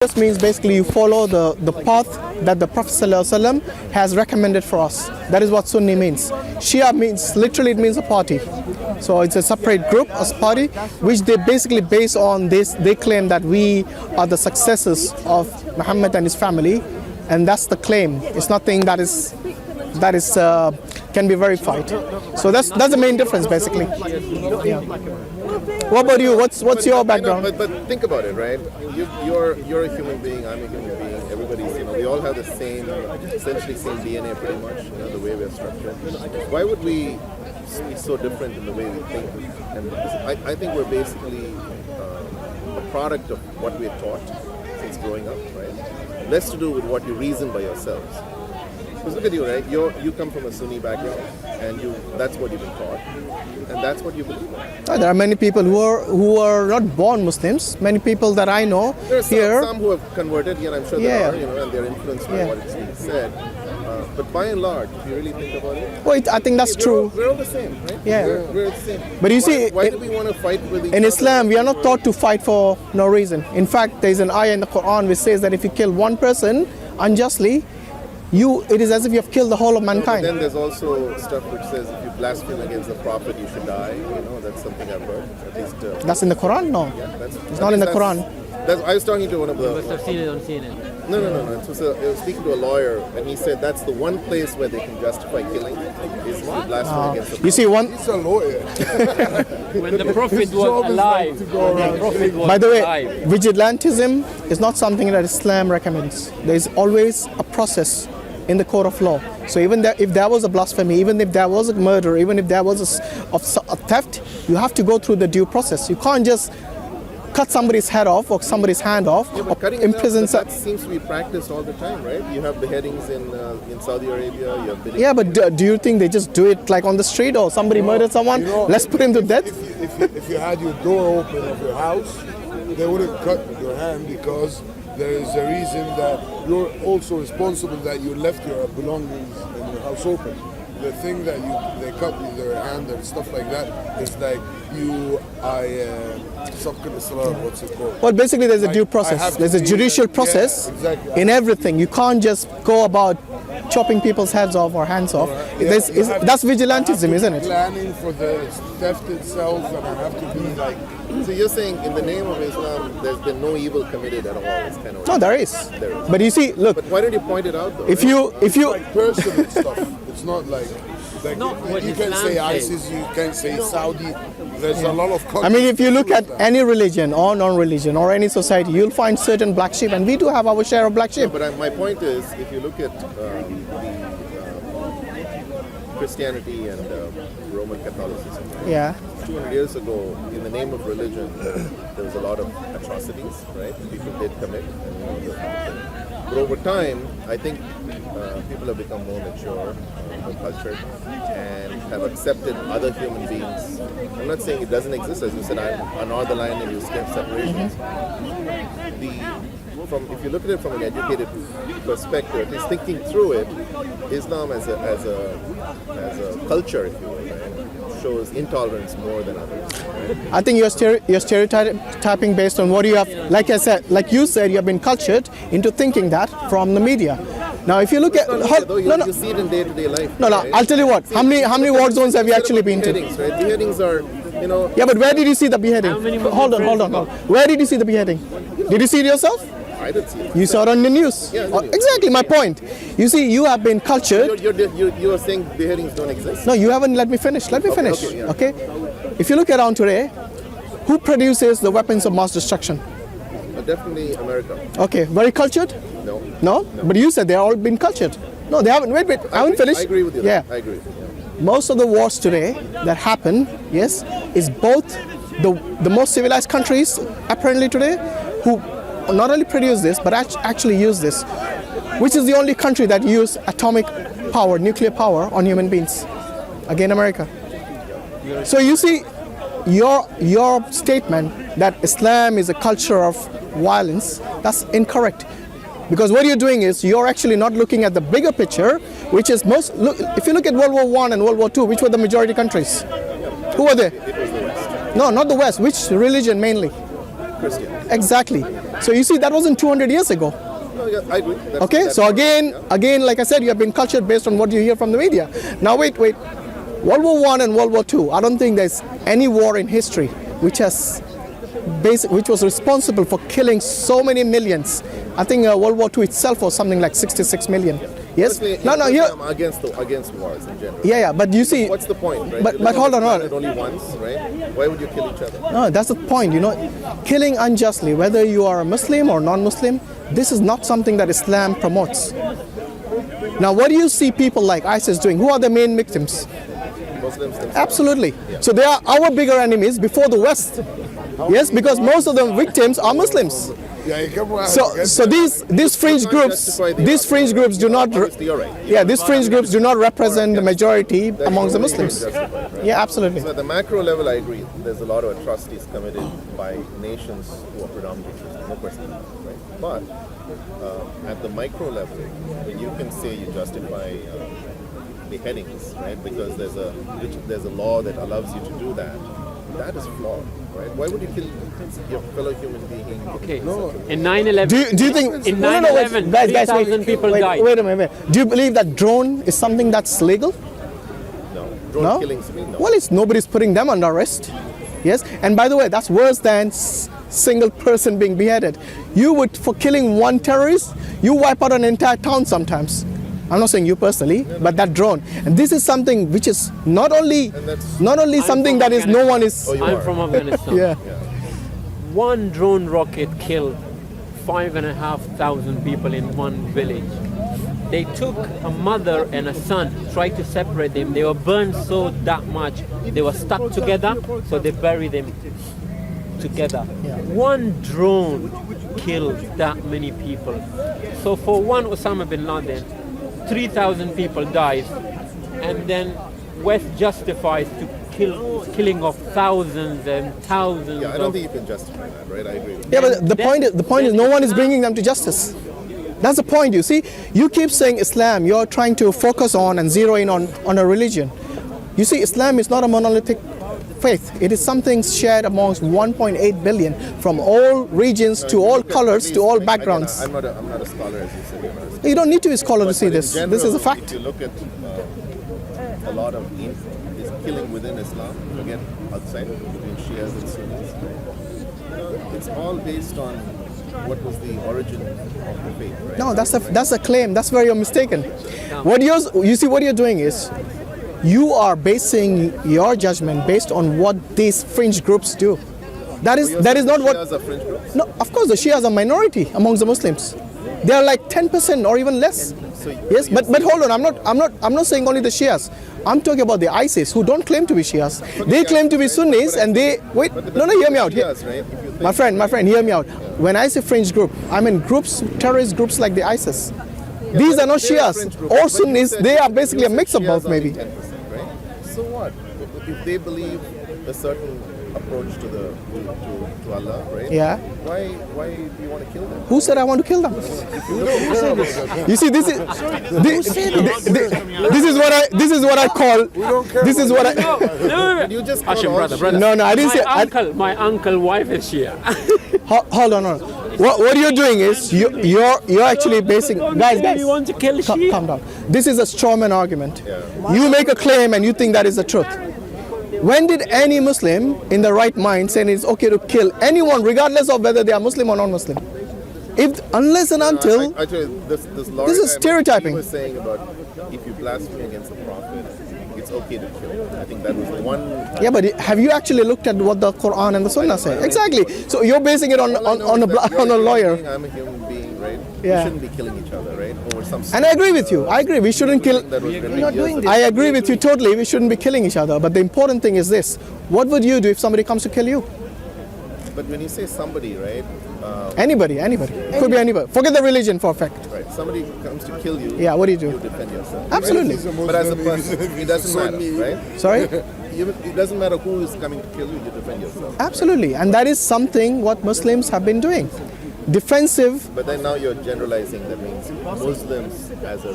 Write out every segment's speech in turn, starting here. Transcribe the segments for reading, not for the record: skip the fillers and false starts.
This means basically you follow the path that the Prophet ﷺ has recommended for us. That is what Sunni means. Shia means, literally it means a party. So it's a separate group, a party, which they basically base on this. They claim that we are the successors of Muhammad and his family, and that's the claim. It's nothing that can be verified. So that's the main difference basically. Yeah. What about you? What's your background? But think about it, right? You're a human being. I'm a human being. Everybody's, we all have the same, essentially same DNA, pretty much. The way we're structured. Why would we be so different in the way we think? And I think we're basically a product of what we're taught since growing up, right? Less to do with what you reason by yourselves. Because look at you, right? You come from a Sunni background, and that's what you've been taught, and that's what you believe in. There are many people who are not born Muslims. Many people that I know there are here. Some who have converted here, I'm sure there are, and they're influenced by what is being said. But by and large, if you really think about it, well, I think that's true. We're all the same, right? Yeah. We're the same. But you see, why do we want to fight with each other? In Islam, we are not taught to fight for no reason. In fact, there is an ayah in the Quran which says that if you kill one person unjustly, it is as if you have killed the whole of mankind. But then there's also stuff which says if you blaspheme against the Prophet, you should die. That's something I've heard. At least. That's in the Quran? No. Yeah, it's not in the Quran. I was talking to one of the. You must have seen it on CNN. No. I was speaking to a lawyer, and he said that's the one place where they can justify killing is to blaspheme against the Prophet. You see, He's a lawyer. When the Prophet was alive. By the way, vigilantism is not something that Islam recommends. There is always a process in the court of law. So even if there was a blasphemy, even if there was a murder, even if there was a theft, you have to go through the due process. You can't just cut somebody's head off or somebody's hand off or imprison. That seems to be practiced all the time, right? You have beheadings in Saudi Arabia. You have yeah, but do you think they just do it like on the street, or somebody murdered someone? Let's put him to death. If you had your door open of your house, they wouldn't cut your hand because there is a reason that you're also responsible that you left your belongings in your house open. The thing that they cut with their hand and stuff like that is like what's it called? Well, basically there's a due process. There's a judicial process in everything. You can't just go about chopping people's heads off or hands off. That's vigilantism, isn't it? Planning for the theft itself, and I have to be like. So you're saying in the name of Islam, there's been no evil committed at all? It's kind of no, there is. But you see, look. But why did you point it out though? If you like personal stuff, it's not like you can say ISIS, you can say Saudi. There's a lot of. I mean, if you look at any religion or non-religion or any society, you'll find certain black sheep, and we do have our share of black sheep. But my point is, if you look at Christianity and Roman Catholicism, yeah. 200 years ago, in the name of religion, there was a lot of atrocities, right? People did commit. But over time, I think people have become more mature, more cultured, and have accepted other human beings. I'm not saying it doesn't exist, as you said, I draw the line and you skip separations. If you look at it from an educated perspective, at least thinking through it, Islam as a culture, if you will, right, shows intolerance more than others. Right? I think you're stereotyping based on what you have. Like you said, you have been cultured into thinking that from the media. Now, if you look at you see it in day-to-day life. No, I'll tell you what. How many war zones have you actually been to? Right? Beheadings are, Yeah, but where did you see the beheading? Hold on. Where did you see the beheading? Did you see it yourself? I did see it. You saw it on the news. Yeah, exactly my point. You see, you have been cultured. You are saying beheadings don't exist? No, you haven't let me finish. Let me finish. Okay? If you look around today, who produces the weapons of mass destruction? Definitely America. Okay, very cultured? No? But you said they've all been cultured. No, they haven't. Wait, I haven't finished. I agree with you. Yeah. I agree with you. Most of the wars today that happen, yes, is both the most civilized countries apparently today who not only produce this but actually use this, which is the only country that use atomic power, nuclear power on human beings. Again, America. So you see, your statement that Islam is a culture of violence, that's incorrect. Because what you're doing is you're actually not looking at the bigger picture, which is if you look at World War I and World War II, which were the majority countries? Who were they? It was the West. No, not the West. Which religion mainly? Christians. Exactly. So you see, that wasn't 200 years ago. No, yeah, I agree. Okay, so again, like I said, you have been cultured based on what you hear from the media. Now wait. World War I and World War II, I don't think there's any war in history which was responsible for killing so many millions. I think World War II itself was something like 66 million. Yes? I'm against wars in general. Yeah, but you see... What's the point, right? But hold on. Only once, right? Why would you kill each other? No, that's the point, Killing unjustly, whether you are a Muslim or non-Muslim, this is not something that Islam promotes. Now, what do you see people like ISIS doing? Who are the main victims? Muslims themselves. Absolutely. Yeah. So they are our bigger enemies before the West. Yes, because most of the victims are Muslims. So these fringe groups do not. Yeah, these fringe groups do not represent the majority amongst the Muslims. Yeah, absolutely. So at the macro level, I agree. There's a lot of atrocities committed by nations who are predominantly Christian, no question, right? But at the micro level, when you can say you justify beheadings, right? Because there's a law that allows you to do that. That is flawed, right? Why would you kill your fellow human being? Okay. In 9/11. Do you think? In 9/11, 3,000 people died. Wait a minute. Do you believe that drone is something that's legal? No. Drone killings, no. Well, nobody's putting them under arrest. Yes. And by the way, that's worse than single person being beheaded. For killing one terrorist, you wipe out an entire town sometimes. I'm not saying you personally, but that drone. And this is something which is not only something that is no one is. I'm from Afghanistan. Yeah. One drone rocket killed 5,500 people in one village. They took a mother and a son, tried to separate them. They were burned that much. They were stuck together, so they buried them together. Yeah. One drone killed that many people. So for one Osama bin Laden, 3,000 people died, and then West justifies to killing of thousands and thousands. Yeah, I don't think you can justify that, right? I agree with you. Yeah, but the point is no one is bringing them to justice. That's the point, you see. You keep saying Islam, you're trying to focus on and zero in on a religion. You see, Islam is not a monolithic faith. It is something shared amongst 1.8 billion from all regions, to all colors, to all backgrounds. I'm not a scholar, as you said. You don't need to be a scholar to see this. This is a fact. If you look at a lot of killing within Islam, again, outside, between Shias and Sunnis, it's all based on what was the origin of the faith, right? No, that's a claim. That's where you're mistaken. What you're doing is, you are basing your judgment based on what these fringe groups do. That is not what. Shias are fringe groups? No, of course the Shias are minority amongst the Muslims. They are like 10% or even less. Yes, but hold on. I'm not saying only the Shias. I'm talking about the ISIS who don't claim to be Shias. They claim to be Sunnis, and they wait. No, hear me out. My friend, hear me out. When I say fringe group, I mean groups, terrorist groups like the ISIS. These are not Shias or Sunnis. They are basically a mix of both, maybe. 10%, right? So what? If they believe a certain approach to Allah, right? Yeah. Why do you want to kill them? Who said I want to kill them? You see, this is what I call. This is what I. No. You just Hashim, brother. No, I didn't say. My uncle wife is Shia. Hold on. What you're doing is you're actually basing. Guys. You want to kill Shia? Calm down. This is a strawman argument. Yeah. You make a claim and you think that is the truth. When did any Muslim in the right mind say it's okay to kill anyone, regardless of whether they are Muslim or non-Muslim? Unless and until this is stereotyping. He was saying about if you blaspheme against the Prophet, it's okay to kill. I think that was the one. Yeah, but have you actually looked at what the Quran and the Sunnah say? Exactly. So you're basing it on a lawyer. I'm a human being, right? Yeah. We shouldn't be killing each other, right? Over some. And I agree with you. I agree. We shouldn't kill. I agree with you totally. We shouldn't be killing each other. But the important thing is this: what would you do if somebody comes to kill you? But when you say somebody, right? Anybody. Could be anybody. Forget the religion for a fact. Right. Somebody comes to kill you. Yeah, what do you do? You defend yourself. Absolutely. But as a person, it doesn't matter, right? Sorry? It doesn't matter who is coming to kill you, you defend yourself. Absolutely. And that is something what Muslims have been doing. defensive. But then now you're generalizing. That means Muslims as a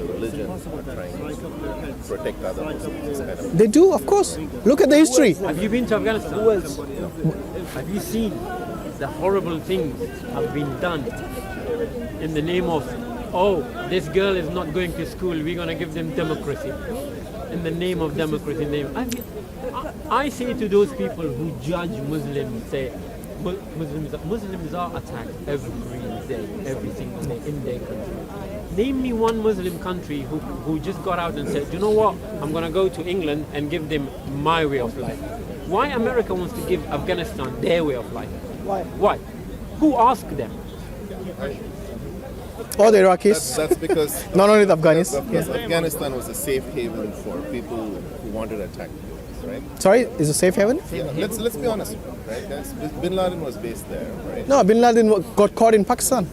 religion are trying to protect other Muslims. It's kind of They do, of course. Look at the history. Have you been to Afghanistan? Who else? Have you seen the horrible things have been done in the name of, oh, this girl is not going to school, we're going to give them democracy. In the name of democracy. I say to those people who judge Muslims, say, Muslims are attacked every day, every single day in their country. Name me one Muslim country who just got out and said, you know what, I'm going to go to England and give them my way of life. Why America wants to give Afghanistan their way of life? Why? Who asked them? Or the Iraqis. That's because not only the Afghanis. Because Afghanistan was a safe haven for people who wanted to attack the US, right? Sorry, is it safe haven? Yeah, let's be honest, right, guys? Bin Laden was based there, right? No, Bin Laden got caught in Pakistan.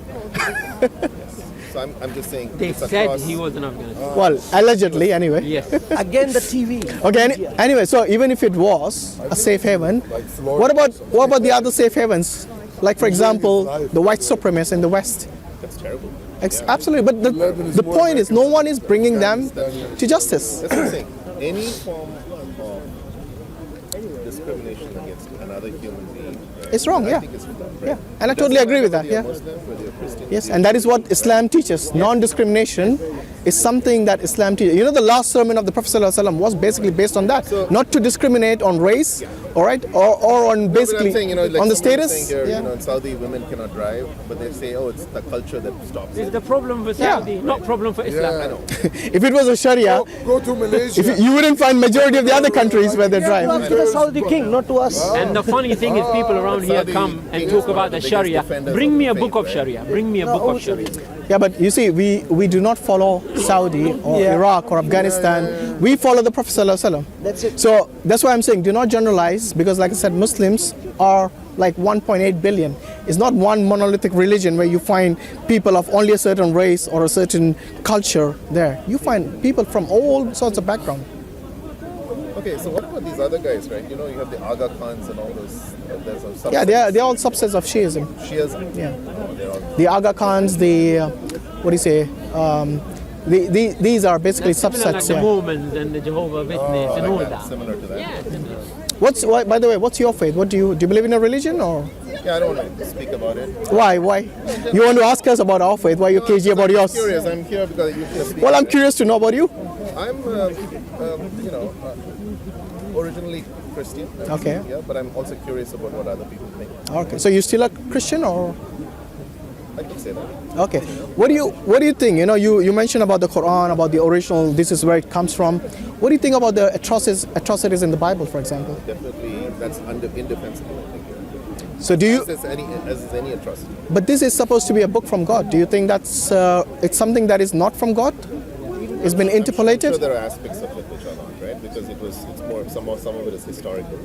So I'm just saying. They it's said across- he was in Afghanistan. Well, allegedly, anyway. Yes. Again, the TV. Okay. Anyway, so even if it was a safe haven, what about the other safe havens? Like, for example, the white supremacists in the West. That's terrible. Absolutely, but the point is, no one is bringing them to justice. That's what I'm saying. Any form of discrimination against another human being, It's wrong, I yeah. think it's wrong, right? Yeah, and I totally agree with that. Whether Yeah. you're Muslim, whether you're Christian, Yes, and that is what Islam teaches. Non-discrimination is something that Islam teaches. You know, the last sermon of the Prophet ﷺ was basically based on that. Not to discriminate on race, all right, or on But basically I'm saying, like on the someone was status. saying here, Yeah. in Saudi, women cannot drive, but they say, oh, it's the culture that stops It's it. the problem for Saudi, not problem for Islam. I know. If it was a Sharia, Go to Malaysia. you wouldn't find majority of the other countries where they drive. To the Saudi king, not to us. And the funny thing is, people around here come and talk about the Sharia. Bring me a book of Sharia. Bring me a book of Sharia. Yeah, but you see, we do not follow Saudi or Iraq or Afghanistan. We follow the Prophet ﷺ. That's it. So that's why I'm saying do not generalize, because like I said, Muslims are like 1.8 billion. It's not one monolithic religion where you find people of only a certain race or a certain culture there. You find people from all sorts of background. Okay, so what about these other guys, right? You know, you have the Aga Khans and all those. There's some subsets. Yeah, they're all subsets of Shiism. Shias. Yeah. Oh, they're all. The Aga Khans, the what do you say? These are basically Similar like subsets. the Yeah. Mormons and the Jehovah's Witness and all that. Similar to that. Yeah, By the way, what's your faith? What do you believe in a religion or Yeah, I don't want to speak about it. why? You want to ask us about our faith? Why you're cagey about yours? Curious. I'm here because you can speak. Well, I'm about it. curious to know about you. I'm, originally Christian. Okay. Yeah, but I'm also curious about what other people think. Okay, so you still a Christian or? I can say that. Okay. What do you think? You know, you mentioned about the Quran, about the original. This is where it comes from. What do you think about the atrocities in the Bible, for example? Definitely, that's indefensible. I think. So do you? As is any atrocity. But this is supposed to be a book from God. Do you think that's it's something that is not from God? It's been interpolated. I'm sure there are aspects of it which are not, right? Because it's more some of it is historical.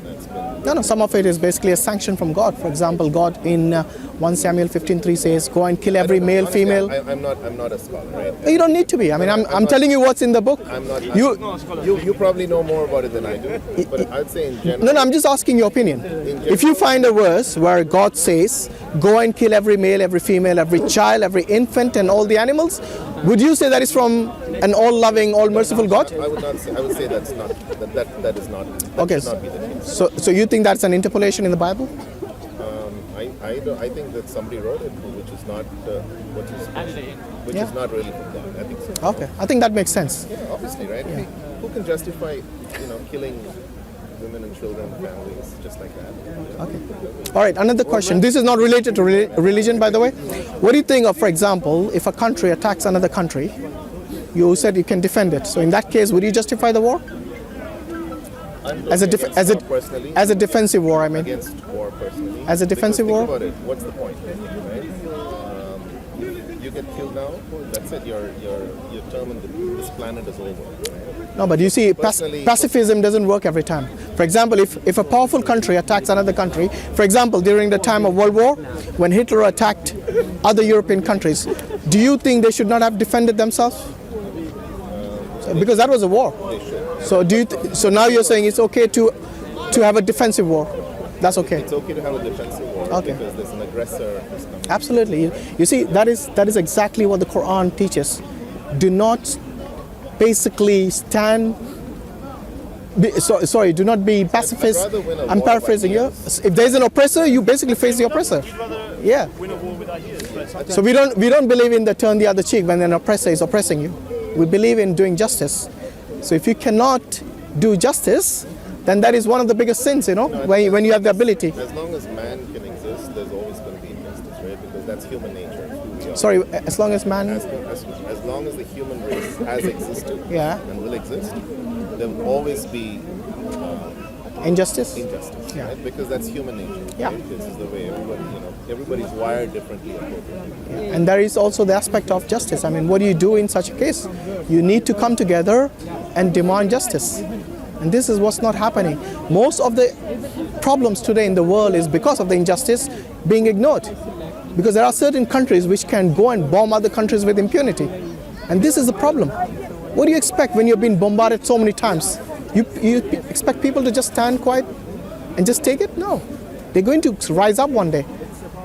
That's been, No, some of it is basically a sanction from God. For example, God in 1 Samuel 15:3 says, "Go and kill every male, honestly, female." I'm not a scholar, right? You don't need to be. I mean, I'm telling you what's in the book. I'm not. You You probably know more about it than I do. But I'd say in general. No, I'm just asking your opinion. If you find a verse where God says, "Go and kill every male, every female, every child, every infant, and all the animals," would you say that is from an all-loving, all-merciful God? I would not say. I would say that's not. That is not. That Okay. should not be the case. So you think that's an interpolation in the Bible? I think that somebody wrote it, which is not which Yeah. is not really from God. I think so. Okay, I think that makes sense. Yeah, obviously, right? Who can justify, killing women and children, families, just like that? Okay. All right, another question. This is not related to religion, by the way. What do you think of, for example, if a country attacks another country? You said you can defend it. So in that case, would you justify the war? As a personally, as a defensive war, I mean. against war personally. As a defensive Because war? think about it. What's the point, right? You get killed now. That's it. Your term on this planet is over. Right? No, but you see, Personally- pacifism doesn't work every time. For example, if a powerful country attacks another country, for example, during the time of World War, when Hitler attacked other European countries, do you think they should not have defended themselves? Because that was a war. So so now you're saying it's okay to have a defensive war. That's okay. It's okay to have a defensive war. Okay. Because there's an aggressor who's coming. Absolutely. You see, that is exactly what the Quran teaches. Do not basically stand. Do not be pacifist. I'd rather win a I'm war paraphrasing by you. If there's an oppressor, you basically face the oppressor. Yeah. So we don't believe in the turn the other cheek when an oppressor is oppressing you. We believe in doing justice. So if you cannot do justice, then that is one of the biggest sins, when you have the ability. As long as man can exist, there's always going to be injustice, right? Because that's human nature. It's who we are. Sorry, as long as man. As long as the human race has existed Yeah. and will exist, there will always be Injustice? injustice, Yeah. right? Because that's human nature. Yeah. Right? This is the way everybody's wired differently. And there is also the aspect of justice. I mean, what do you do in such a case? You need to come together and demand justice. And this is what's not happening. Most of the problems today in the world is because of the injustice being ignored. Because there are certain countries which can go and bomb other countries with impunity. And this is the problem. What do you expect when you're being bombarded so many times? You expect people to just stand quiet and just take it? No. They're going to rise up one day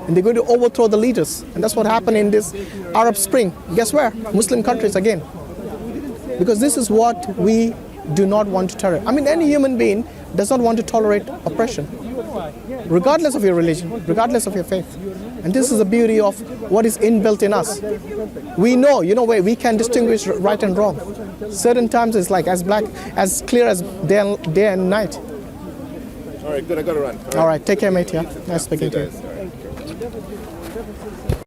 and they're going to overthrow the leaders. And that's what happened in this Arab Spring. Guess where? Muslim countries again. Because this is what we do not want to tolerate. I mean, any human being does not want to tolerate oppression, regardless of your religion, regardless of your faith. And this is the beauty of what is inbuilt in us. We know, we can distinguish right and wrong. Certain times it's like as clear as day and night. All right, good. I got to run. All right, take care, mate. Yeah, nice speaking to you. All right.